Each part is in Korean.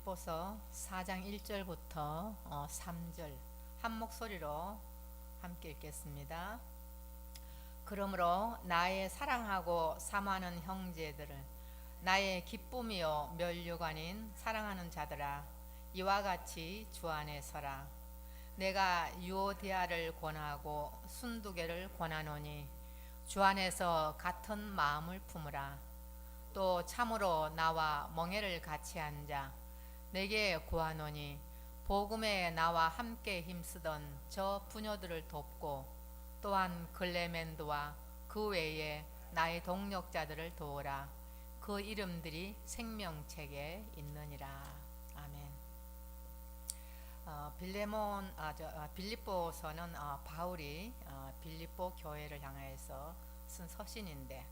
빌립보서 4장 1절부터 3절 한 목소리로 함께 읽겠습니다. 그러므로 나의 사랑하고 사모하는 형제들을 나의 기쁨이요 멸류가 아닌 사랑하는 자들아, 이와 같이 주 안에 서라. 내가 유오디아를 권하고 순두개를 권하노니 주 안에서 같은 마음을 품으라. 또 참으로 나와 멍에를 같이 앉아 내게 구하노니 복음에 나와 함께 힘쓰던 저 부녀들을 돕고 또한 글레멘도와 그 외에 나의 동력자들을 도우라. 그 이름들이 생명책에 있느니라. 아멘. 빌립보서는 바울이 빌립보 교회를 향해서 쓴 서신인데,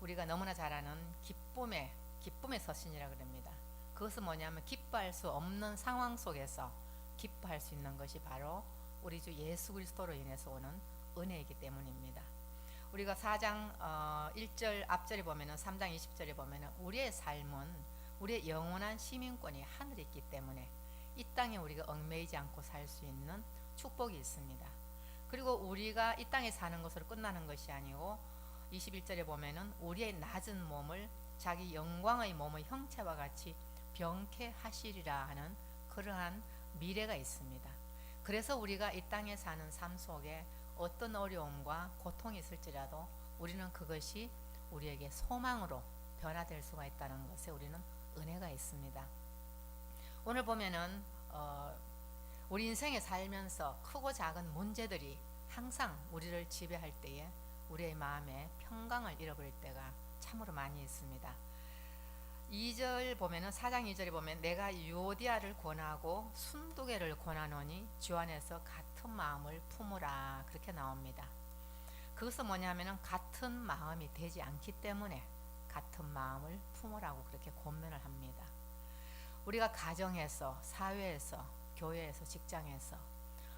우리가 너무나 잘 아는 기쁨의 서신이라 그럽니다. 그것은 뭐냐면 기뻐할 수 없는 상황 속에서 기뻐할 수 있는 것이 바로 우리 주 예수 그리스도로 인해서 오는 은혜이기 때문입니다. 우리가 4장 1절 앞절에 보면은 3장 20절에 보면은 우리의 삶은 우리의 영원한 시민권이 하늘에 있기 때문에 이 땅에 우리가 얽매이지 않고 살 수 있는 축복이 있습니다. 그리고 우리가 이 땅에 사는 것으로 끝나는 것이 아니고 21절에 보면은 우리의 낮은 몸을 자기 영광의 몸의 형체와 같이 병케 하시리라 하는 그러한 미래가 있습니다. 그래서 우리가 이 땅에 사는 삶 속에 어떤 어려움과 고통이 있을지라도 우리는 그것이 우리에게 소망으로 변화될 수가 있다는 것에 우리는 은혜가 있습니다. 오늘 보면은 우리 인생에 살면서 크고 작은 문제들이 항상 우리를 지배할 때에 우리의 마음에 평강을 잃어버릴 때가 참으로 많이 있습니다. 2절 보면은 4장 2절에 보면 내가 유오디아를 권하고 순두개를 권하노니 주 안에서 같은 마음을 품으라, 그렇게 나옵니다. 그것은 뭐냐면은 같은 마음이 되지 않기 때문에 같은 마음을 품으라고 그렇게 권면을 합니다. 우리가 가정에서, 사회에서, 교회에서, 직장에서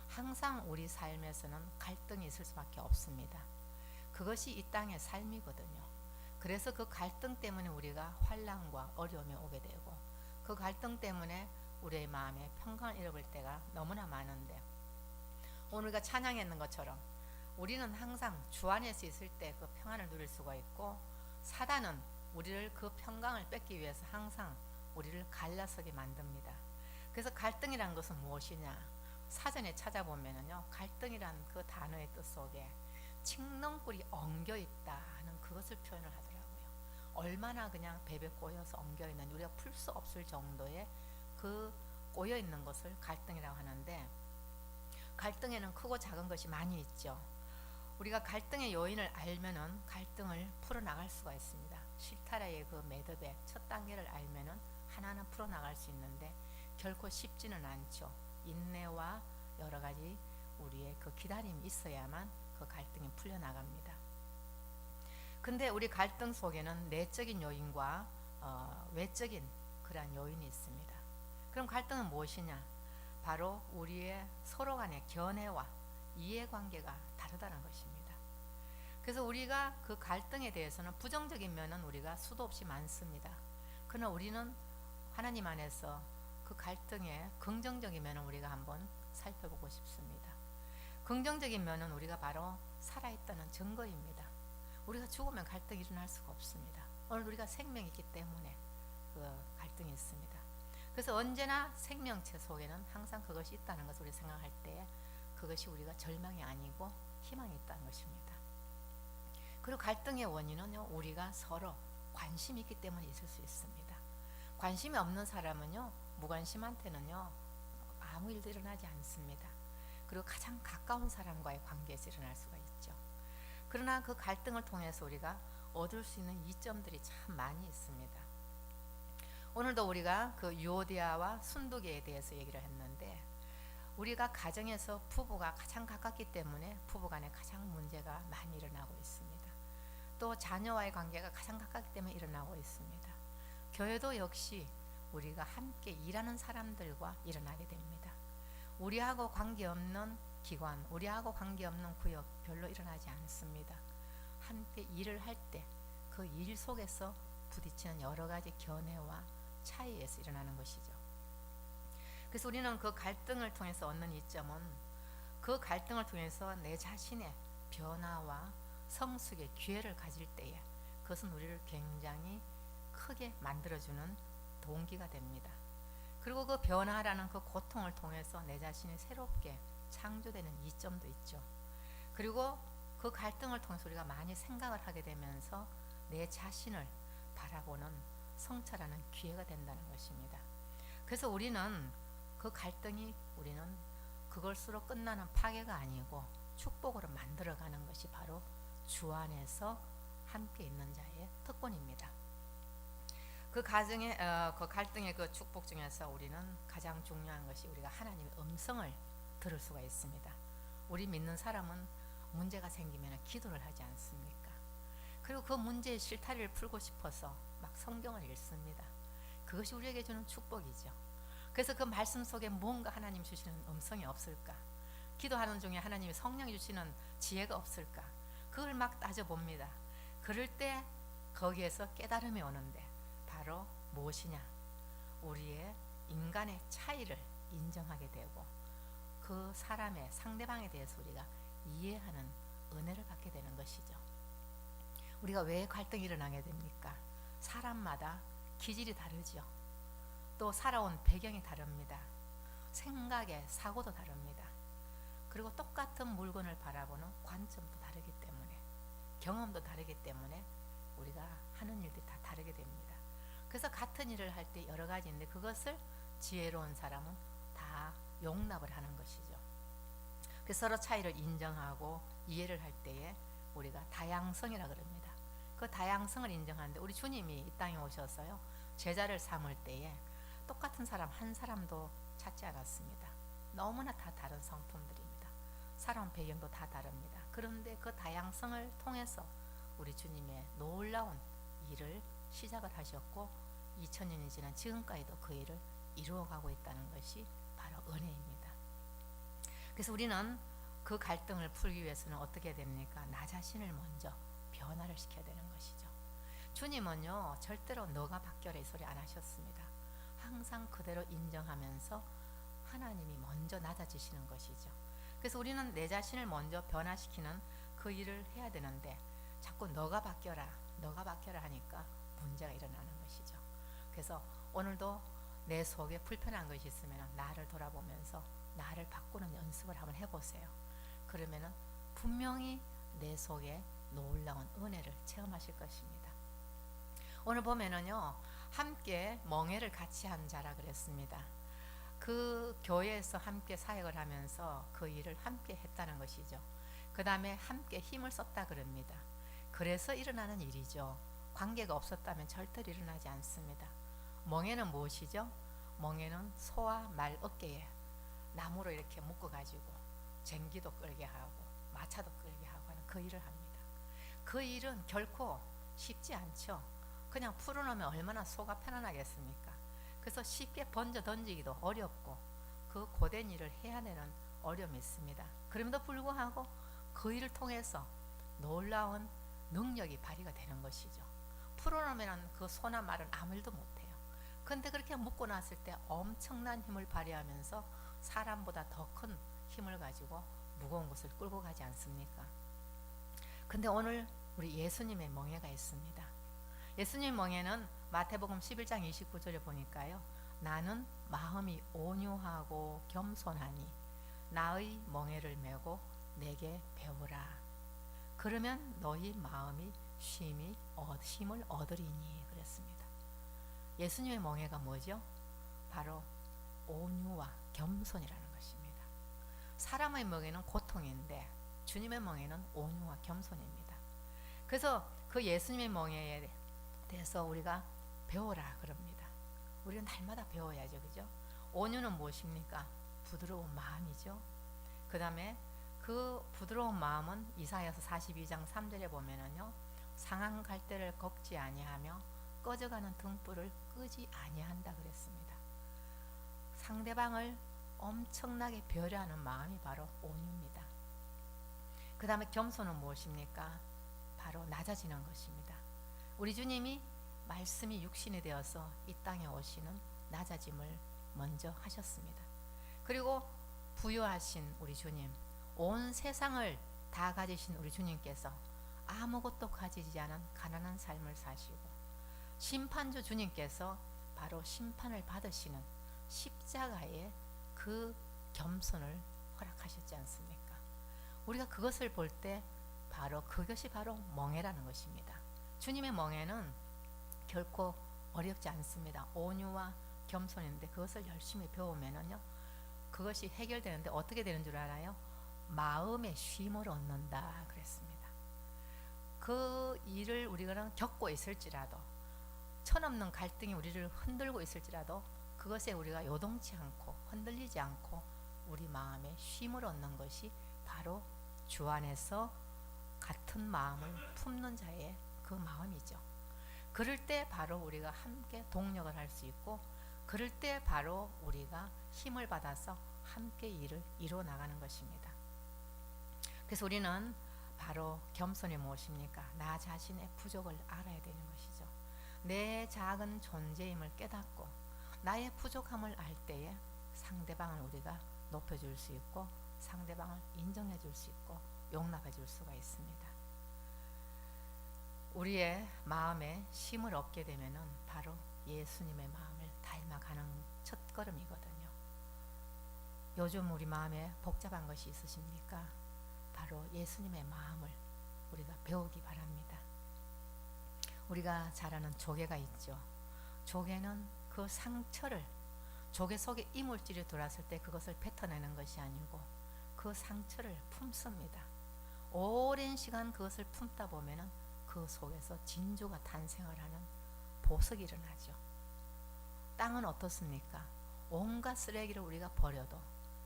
항상 우리 삶에서는 갈등이 있을 수밖에 없습니다. 그것이 이 땅의 삶이거든요. 그래서 그 갈등 때문에 우리가 환난과 어려움이 오게 되고, 그 갈등 때문에 우리의 마음에 평강을 잃어버릴 때가 너무나 많은데, 오늘 우리가 찬양했는 것처럼 우리는 항상 주 안에서 있을 때 그 평안을 누릴 수가 있고, 사단은 우리를 그 평강을 뺏기 위해서 항상 우리를 갈라서게 만듭니다. 그래서 갈등이란 것은 무엇이냐? 사전에 찾아보면은요, 갈등이란 그 단어의 뜻 속에 칡넝꿀이 엉겨 있다 하는 그것을 표현을 하더라고요. 얼마나 그냥 배배 꼬여서 엉겨 있는, 우리가 풀 수 없을 정도의 그 꼬여 있는 것을 갈등이라고 하는데, 갈등에는 크고 작은 것이 많이 있죠. 우리가 갈등의 요인을 알면은 갈등을 풀어 나갈 수가 있습니다. 실타래의 그 매듭의 첫 단계를 알면은 하나하나 풀어 나갈 수 있는데 결코 쉽지는 않죠. 인내와 여러 가지 우리의 그 기다림이 있어야만 그 갈등이 풀려 나갑니다. 근데 우리 갈등 속에는 내적인 요인과 외적인 그러한 요인이 있습니다. 그럼 갈등은 무엇이냐? 바로 우리의 서로 간의 견해와 이해관계가 다르다는 것입니다. 그래서 우리가 그 갈등에 대해서는 부정적인 면은 우리가 수도 없이 많습니다. 그러나 우리는 하나님 안에서 그 갈등의 긍정적인 면을 우리가 한번 살펴보고 싶습니다. 긍정적인 면은 우리가 바로 살아있다는 증거입니다. 우리가 죽으면 갈등이 일어날 수가 없습니다. 오늘 우리가 생명이 있기 때문에 그 갈등이 있습니다. 그래서 언제나 생명체 속에는 항상 그것이 있다는 것을 우리 생각할 때 그것이 우리가 절망이 아니고 희망이 있다는 것입니다. 그리고 갈등의 원인은요, 우리가 서로 관심이 있기 때문에 있을 수 있습니다. 관심이 없는 사람은요, 무관심한테는요 아무 일도 일어나지 않습니다. 그리고 가장 가까운 사람과의 관계에서 일어날 수가 있죠. 그러나 그 갈등을 통해서 우리가 얻을 수 있는 이점들이 참 많이 있습니다. 오늘도 우리가 그 유오디아와 순두개에 대해서 얘기를 했는데, 우리가 가정에서 부부가 가장 가깝기 때문에 부부간에 가장 문제가 많이 일어나고 있습니다. 또 자녀와의 관계가 가장 가깝기 때문에 일어나고 있습니다. 교회도 역시 우리가 함께 일하는 사람들과 일어나게 됩니다. 우리하고 관계없는 기관, 우리하고 관계없는 구역 별로 일어나지 않습니다. 함께 일을 할 때 그 일 속에서 부딪히는 여러 가지 견해와 차이에서 일어나는 것이죠. 그래서 우리는 그 갈등을 통해서 얻는 이점은 그 갈등을 통해서 내 자신의 변화와 성숙의 기회를 가질 때에 그것은 우리를 굉장히 크게 만들어주는 동기가 됩니다. 그리고 그 변화라는 그 고통을 통해서 내 자신이 새롭게 창조되는 이점도 있죠. 그리고 그 갈등을 통해서 우리가 많이 생각을 하게 되면서 내 자신을 바라보는 성찰하는 기회가 된다는 것입니다. 그래서 우리는 그 갈등이 우리는 그것으로 끝나는 파괴가 아니고 축복으로 만들어가는 것이 바로 주 안에서 함께 있는 자의 특권입니다. 그 가정의 그 갈등의 그 축복 중에서 우리는 가장 중요한 것이 우리가 하나님의 음성을 들을 수가 있습니다. 우리 믿는 사람은 문제가 생기면 기도를 하지 않습니까? 그리고 그 문제의 실타리를 풀고 싶어서 막 성경을 읽습니다. 그것이 우리에게 주는 축복이죠. 그래서 그 말씀 속에 뭔가 하나님 주시는 음성이 없을까? 기도하는 중에 하나님이 성령이 주시는 지혜가 없을까? 그걸 막 따져봅니다. 그럴 때 거기에서 깨달음이 오는데 바로 무엇이냐? 우리의 인간의 차이를 인정하게 되고 그 사람의 상대방에 대해서 우리가 이해하는 은혜를 받게 되는 것이죠. 우리가 왜 갈등이 일어나게 됩니까? 사람마다 기질이 다르죠. 또 살아온 배경이 다릅니다. 생각의 사고도 다릅니다. 그리고 똑같은 물건을 바라보는 관점도 다르기 때문에 경험도 다르기 때문에 우리가 하는 일들이 다 다르게 됩니다. 그래서 같은 일을 할 때 여러 가지인데 그것을 지혜로운 사람은 다 용납을 하는 것이죠. 그래서 서로 차이를 인정하고 이해를 할 때에 우리가 다양성이라 그럽니다. 그 다양성을 인정하는데 우리 주님이 이 땅에 오셔서요 제자를 삼을 때에 똑같은 사람 한 사람도 찾지 않았습니다. 너무나 다 다른 성품들입니다. 살아온 배경도 다 다릅니다. 그런데 그 다양성을 통해서 우리 주님의 놀라운 일을 시작을 하셨고 2000년이 지난 지금까지도 그 일을 이루어가고 있다는 것이 바로 은혜입니다. 그래서 우리는 그 갈등을 풀기 위해서는 어떻게 됩니까? 나 자신을 먼저 변화를 시켜야 되는 것이죠. 주님은요 절대로 너가 바뀌어라 이 소리 안 하셨습니다. 항상 그대로 인정하면서 하나님이 먼저 낮아지시는 것이죠. 그래서 우리는 내 자신을 먼저 변화시키는 그 일을 해야 되는데 자꾸 너가 바뀌어라 하니까 문제가 일어나는 것이죠. 그래서 오늘도 내 속에 불편한 것이 있으면 나를 돌아보면서 나를 바꾸는 연습을 한번 해보세요. 그러면은 분명히 내 속에 놀라운 은혜를 체험하실 것입니다. 오늘 보면은요 함께 멍에를 같이 한 자라 그랬습니다. 그 교회에서 함께 사역을 하면서 그 일을 함께 했다는 것이죠. 그 다음에 함께 힘을 썼다 그럽니다. 그래서 일어나는 일이죠. 관계가 없었다면 절대로 일어나지 않습니다. 멍에는 무엇이죠? 멍에는 소와 말 어깨에 나무로 이렇게 묶어 가지고 쟁기도 끌게 하고 마차도 끌게 하고 하는 그 일을 합니다. 그 일은 결코 쉽지 않죠. 그냥 풀어놓으면 얼마나 소가 편안하겠습니까? 그래서 쉽게 번져 던지기도 어렵고 그 고된 일을 해야 되는 어려움이 있습니다. 그럼에도 불구하고 그 일을 통해서 놀라운 능력이 발휘가 되는 것이죠. 풀어놓으면 그 소나 말은 아무 일도 못해요. 근데 그렇게 묶고 났을 때 엄청난 힘을 발휘하면서 사람보다 더 큰 힘을 가지고 무거운 것을 끌고 가지 않습니까? 근데 오늘 우리 예수님의 멍에가 있습니다. 예수님의 멍에는 마태복음 11장 29절에 보니까요. 나는 마음이 온유하고 겸손하니 나의 멍에를 메고 내게 배우라. 그러면 너희 마음이 힘을 얻으리니 그랬습니다. 예수님의 멍에가 뭐죠? 바로 온유와 겸손이라는 것입니다. 사람의 멍에는 고통인데 주님의 멍에는 온유와 겸손입니다. 그래서 그 예수님의 멍에에 대해서 우리가 배워라 그럽니다. 우리는 날마다 배워야죠. 그죠? 온유는 무엇입니까? 부드러운 마음이죠. 그 다음에 그 부드러운 마음은 이사야서 42장 3절에 보면은요. 상한 갈대를 꺾지 아니하며 꺼져가는 등불을 끄지 아니한다 그랬습니다. 상대방을 엄청나게 배려하는 마음이 바로 온유입니다. 그 다음에 겸손은 무엇입니까? 바로 낮아지는 것입니다. 우리 주님이 말씀이 육신이 되어서 이 땅에 오시는 낮아짐을 먼저 하셨습니다. 그리고 부유하신 우리 주님, 온 세상을 다 가지신 우리 주님께서 아무것도 가지지 않은 가난한 삶을 사시고, 심판주 주님께서 바로 심판을 받으시는 십자가의 그 겸손을 허락하셨지 않습니까? 우리가 그것을 볼 때 바로 그것이 바로 멍에라는 것입니다. 주님의 멍에는 결코 어렵지 않습니다. 온유와 겸손인데 그것을 열심히 배우면은요, 그것이 해결되는데 어떻게 되는 줄 알아요? 마음의 쉼을 얻는다 그랬습니다. 그 일을 우리가 겪고 있을지라도, 천없는 갈등이 우리를 흔들고 있을지라도 그것에 우리가 요동치 않고 흔들리지 않고 우리 마음에 쉼을 얻는 것이 바로 주 안에서 같은 마음을 품는 자의 그 마음이죠. 그럴 때 바로 우리가 함께 동력을 할 수 있고, 그럴 때 바로 우리가 힘을 받아서 함께 일을 이루어 나가는 것입니다. 그래서 우리는 바로 겸손이 무엇입니까? 나 자신의 부족을 알아야 되는 것이죠. 내 작은 존재임을 깨닫고 나의 부족함을 알 때에 상대방을 우리가 높여줄 수 있고, 상대방을 인정해 줄 수 있고, 용납해 줄 수가 있습니다. 우리의 마음에 쉼을 얻게 되면은 바로 예수님의 마음을 닮아가는 첫걸음이거든요. 요즘 우리 마음에 복잡한 것이 있으십니까? 바로 예수님의 마음을 우리가 배우기 바랍니다. 우리가 잘 아는 조개가 있죠. 조개는 그 상처를, 조개 속에 이물질이 들어왔을 때 그것을 뱉어내는 것이 아니고 그 상처를 품습니다. 오랜 시간 그것을 품다 보면은 그 속에서 진주가 탄생을 하는 보석이 일어나죠. 땅은 어떻습니까? 온갖 쓰레기를 우리가 버려도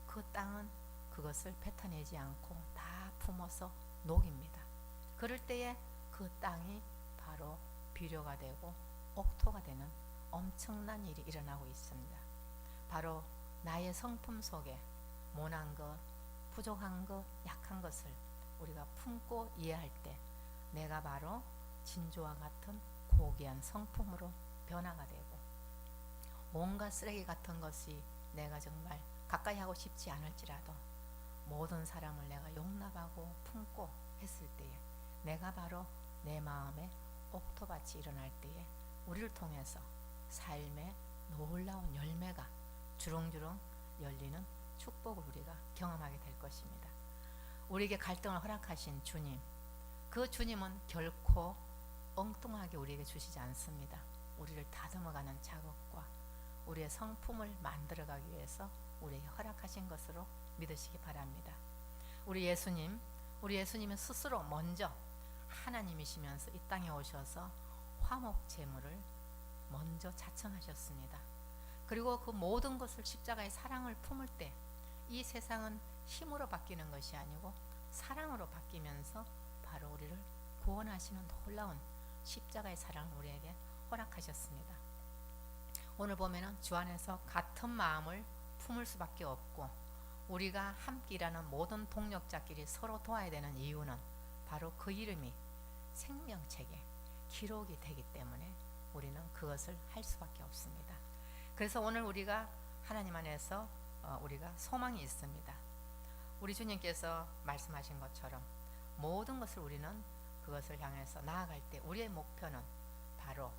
그 땅은 그것을 뱉어내지 않고 다 품어서 녹입니다. 그럴 때에 그 땅이 바로 비료가 되고 옥토가 되는 엄청난 일이 일어나고 있습니다. 바로 나의 성품 속에 모난 것, 부족한 것, 약한 것을 우리가 품고 이해할 때 내가 바로 진주와 같은 고귀한 성품으로 변화가 되고, 온갖 쓰레기 같은 것이 내가 정말 가까이 하고 싶지 않을지라도 모든 사람을 내가 용납하고 품고 했을 때에 내가 바로 내 마음에 옥토밭이 일어날 때에 우리를 통해서 삶의 놀라운 열매가 주렁주렁 열리는 축복을 우리가 경험하게 될 것입니다. 우리에게 갈등을 허락하신 주님, 그 주님은 결코 엉뚱하게 우리에게 주시지 않습니다. 우리를 다듬어가는 작업과 우리의 성품을 만들어가기 위해서 우리에게 허락하신 것으로 믿으시기 바랍니다. 우리 예수님은 스스로 먼저 하나님이시면서 이 땅에 오셔서 화목 제물을 먼저 자청하셨습니다. 그리고 그 모든 것을 십자가의 사랑을 품을 때 이 세상은 힘으로 바뀌는 것이 아니고 사랑으로 바뀌면서 바로 우리를 구원하시는 놀라운 십자가의 사랑을 우리에게 허락하셨습니다. 오늘 보면은 주 안에서 같은 마음을 품을 수밖에 없고, 우리가 함께 일하는 모든 동력자끼리 서로 도와야 되는 이유는 바로 그 이름이 생명책에 기록이 되기 때문에 우리는 그것을 할 수밖에 없습니다. 그래서 오늘 우리가 하나님 안에서 우리가 소망이 있습니다. 우리 주님께서 말씀하신 것처럼 모든 것을 우리는 그것을 향해서 나아갈 때 우리의 목표는 바로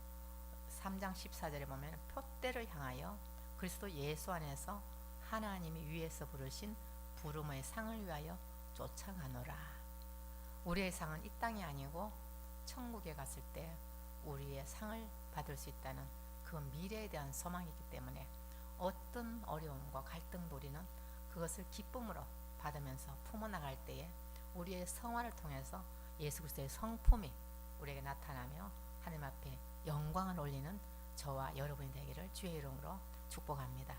3장 14절에 보면 표대를 향하여 그리스도 예수 안에서 하나님이 위에서 부르신 부름의 상을 위하여 쫓아가노라. 우리의 상은 이 땅이 아니고 천국에 갔을 때 우리의 상을 받을 수 있다는 그 미래에 대한 소망이기 때문에 어떤 어려움과 갈등도 우리는 그것을 기쁨으로 받으면서 품어나갈 때에 우리의 성화를 통해서 예수 그리스도의 성품이 우리에게 나타나며 하나님 앞에 영광을 올리는 저와 여러분이 되기를 주의 이름으로 축복합니다.